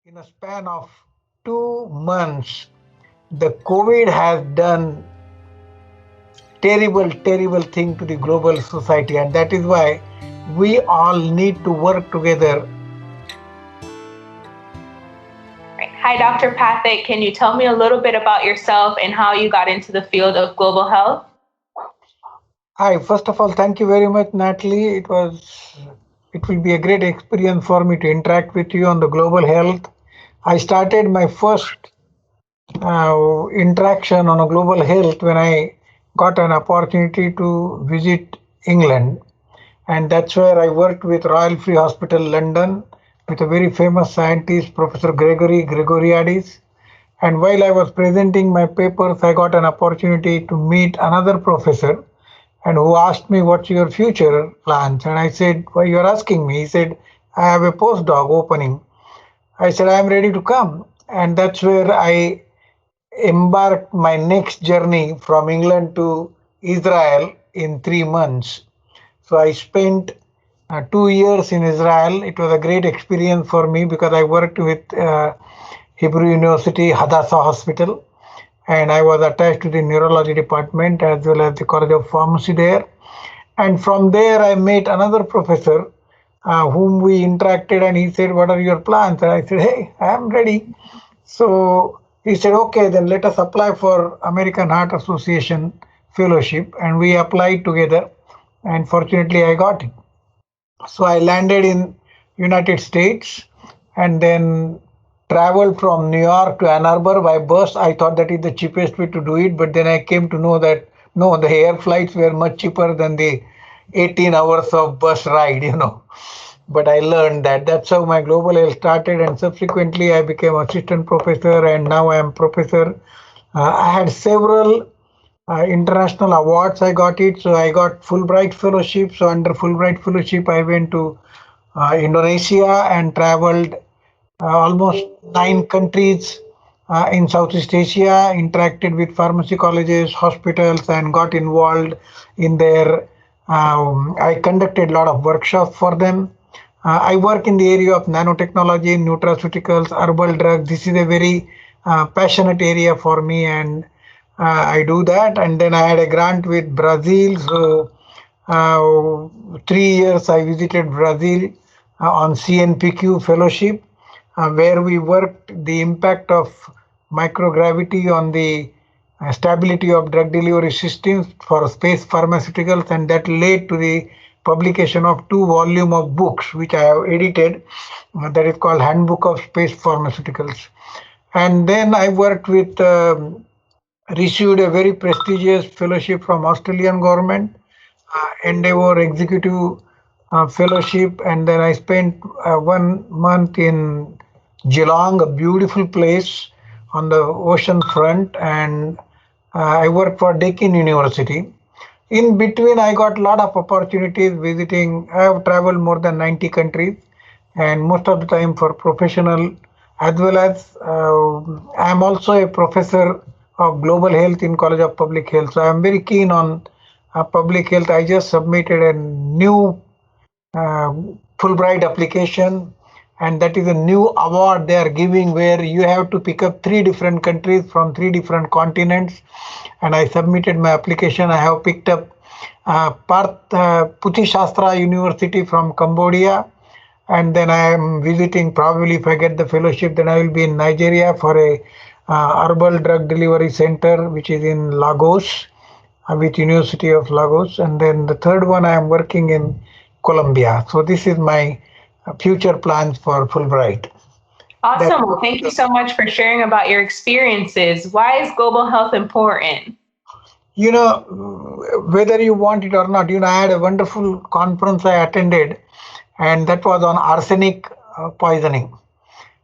in a span of 2 months, the COVID has done terrible, terrible thing to the global society, and that is why we all need to work together. Hi, Dr. Pathak. Can you tell me a little bit about yourself and how you got into the field of global health? Hi, first of all, thank you very much, Natalie. It will be a great experience for me to interact with you on the global health. I started my first interaction on a global health when I got an opportunity to visit England. And that's where I worked with Royal Free Hospital London with a very famous scientist, Professor Gregory Gregoriadis. And while I was presenting my papers, I got an opportunity to meet another professor and who asked me, "What's your future plans?" And I said, "Why you're asking me?" He said, "I have a postdoc opening." I said, "I am ready to come." And that's where I embarked my next journey from England to Israel in 3 months. So I spent 2 years in Israel. It was a great experience for me because I worked with Hebrew University Hadassah Hospital, and I was attached to the neurology department as well as the College of Pharmacy there. And from there, I met another professor whom we interacted, and he said, "What are your plans?" And I said, "Hey, I am ready." So he said, "Okay, then let us apply for American Heart Association fellowship." And we applied together, and fortunately, I got it. So I landed in United States and then traveled from New York to Ann Arbor by bus. I thought that is the cheapest way to do it, but then I came to know that no, the air flights were much cheaper than the 18 hours of bus ride. But I learned that. That's how my global health started, and subsequently I became assistant professor, and now I am professor. I had several international awards. I got it. So I got Fulbright Fellowship. So under Fulbright Fellowship, I went to Indonesia and traveled almost 9 countries in Southeast Asia, interacted with pharmacy colleges, hospitals, and got involved in their. I conducted a lot of workshops for them. I work in the area of nanotechnology, nutraceuticals, herbal drugs. This is a very passionate area for me, and I do that. And then I had a grant with Brazil. So 3 years I visited Brazil on CNPq fellowship, where we worked the impact of microgravity on the stability of drug delivery systems for space pharmaceuticals, and that led to the publication of 2 volume of books which I have edited. That is called Handbook of Space Pharmaceuticals. And then I worked with received a very prestigious fellowship from Australian government, Endeavour Executive Fellowship, and then I spent 1 month in Geelong, a beautiful place on the ocean front, and I worked for Deakin University. In between, I got a lot of opportunities visiting. I have traveled more than 90 countries, and most of the time for professional, as well as I am also a professor of global health in College of Public Health. So I am very keen on public health. I just submitted a new uh, Fulbright application, and that is a new award they are giving where you have to pick up 3 different countries from 3 different continents. And I submitted my application. I have picked up Parth Puthishastra University from Cambodia, and then I am visiting. Probably, if I get the fellowship, then I will be in Nigeria for a herbal drug delivery center, which is in Lagos with University of Lagos, and then the third one I am working in Colombia. So this is my future plans for Fulbright. That Awesome. Well, thank you so much for sharing about your experiences. Why is global health important? you know whether you want it or not. I had a wonderful conference I attended, and that was on arsenic poisoning.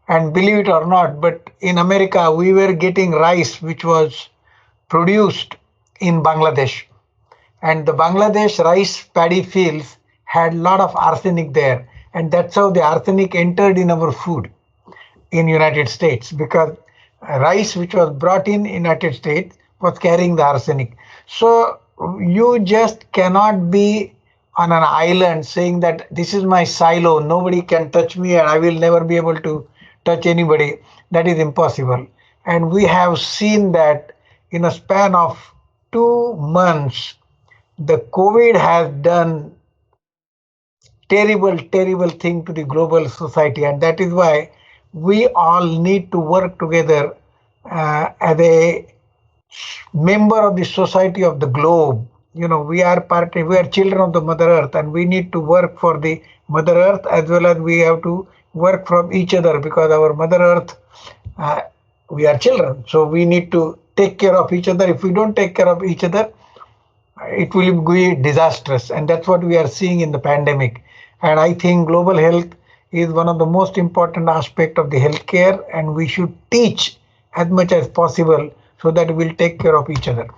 And believe it or not, but in America we were getting rice which was produced in Bangladesh, and the Bangladesh rice paddy fields had a lot of arsenic there, and that's how the arsenic entered in our food in United States, because rice which was brought in United States was carrying the arsenic. So you just cannot be on an island saying that this is my silo, nobody can touch me, and I will never be able to touch anybody. That is impossible. And we have seen that in a span of 2 months, the COVID has done terrible, terrible thing to the global society. And that is why we all need to work together as a member of the society of the globe. We are children of the Mother Earth, and we need to work for the Mother Earth as well as we have to work from each other, because our Mother Earth, we are children. So we need to take care of each other. If we don't take care of each other, it will be disastrous. And that's what we are seeing in the pandemic. And I think global health is one of the most important aspects of the healthcare, and we should teach as much as possible so that we'll take care of each other.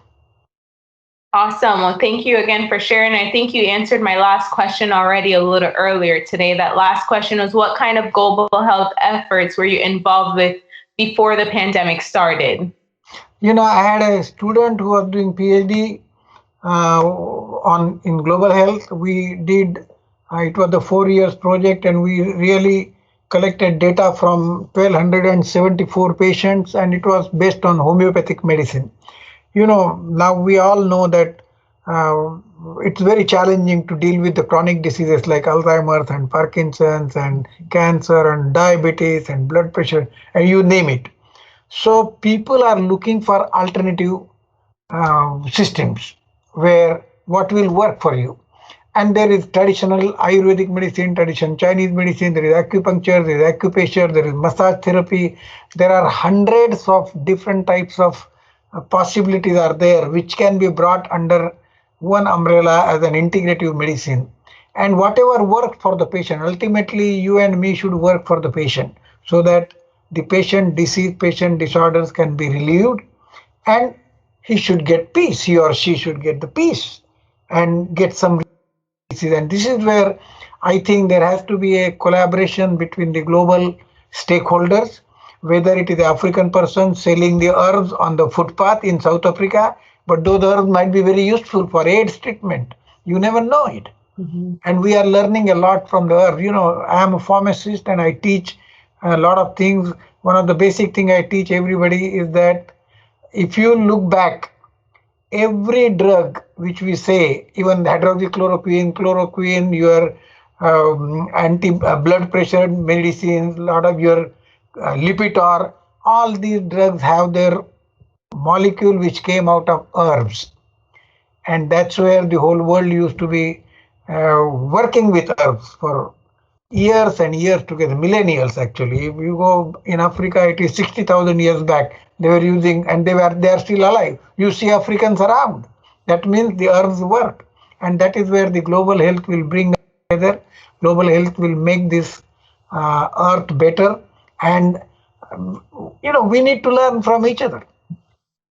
Awesome. Well, thank you again for sharing. I think you answered my last question already a little earlier today. That last question was, what kind of global health efforts were you involved with before the pandemic started? I had a student who was doing PhD in global health. We did, it was the 4 years project, and we really collected data from 1,274 patients, and it was based on homeopathic medicine. Now we all know that it's very challenging to deal with the chronic diseases like Alzheimer's and Parkinson's and cancer and diabetes and blood pressure, and you name it. So people are looking for alternative systems where what will work for you. And there is traditional Ayurvedic medicine, traditional Chinese medicine, there is acupuncture, there is acupressure, there is massage therapy. There are hundreds of different types of possibilities are there, which can be brought under one umbrella as an integrative medicine. And whatever works for the patient, ultimately you and me should work for the patient, so that the patient disorders can be relieved, and he should get peace, he or she should get the peace and get some. And this is where I think there has to be a collaboration between the global stakeholders, whether it is the African person selling the herbs on the footpath in South Africa, but those herbs might be very useful for AIDS treatment. You never know it. Mm-hmm. And we are learning a lot from the herbs. I am a pharmacist and I teach a lot of things. One of the basic things I teach everybody is that if you look back, every drug which we say, even chloroquine, your anti-blood pressure medicines, a lot of your Lipitor, all these drugs have their molecule which came out of herbs. And that's where the whole world used to be working with herbs for years and years together, millennials actually. If you go in Africa, it is 60,000 years back. They were using, and they are still alive. You see Africans around. That means the herbs work. And that is where the global health will bring together. Global health will make this earth better. And, we need to learn from each other.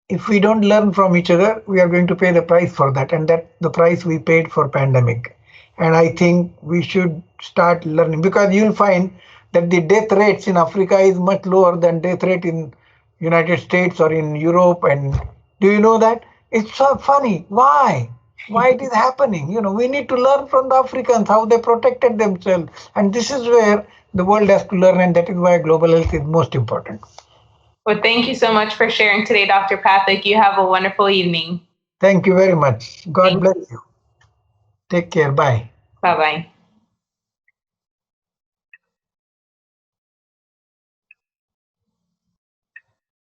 If we don't learn from each other, we are going to pay the price for that. And that's the price we paid for pandemic. And I think we should start learning, because you'll find that the death rates in Africa is much lower than death rate in United States or in Europe. And do you know that? It's so funny. Why it is happening? We need to learn from the Africans, how they protected themselves. And this is where the world has to learn. And that is why global health is most important. Well, thank you so much for sharing today, Dr. Pathak. You have a wonderful evening. Thank you very much. God bless you. Take care. Bye. Bye-bye.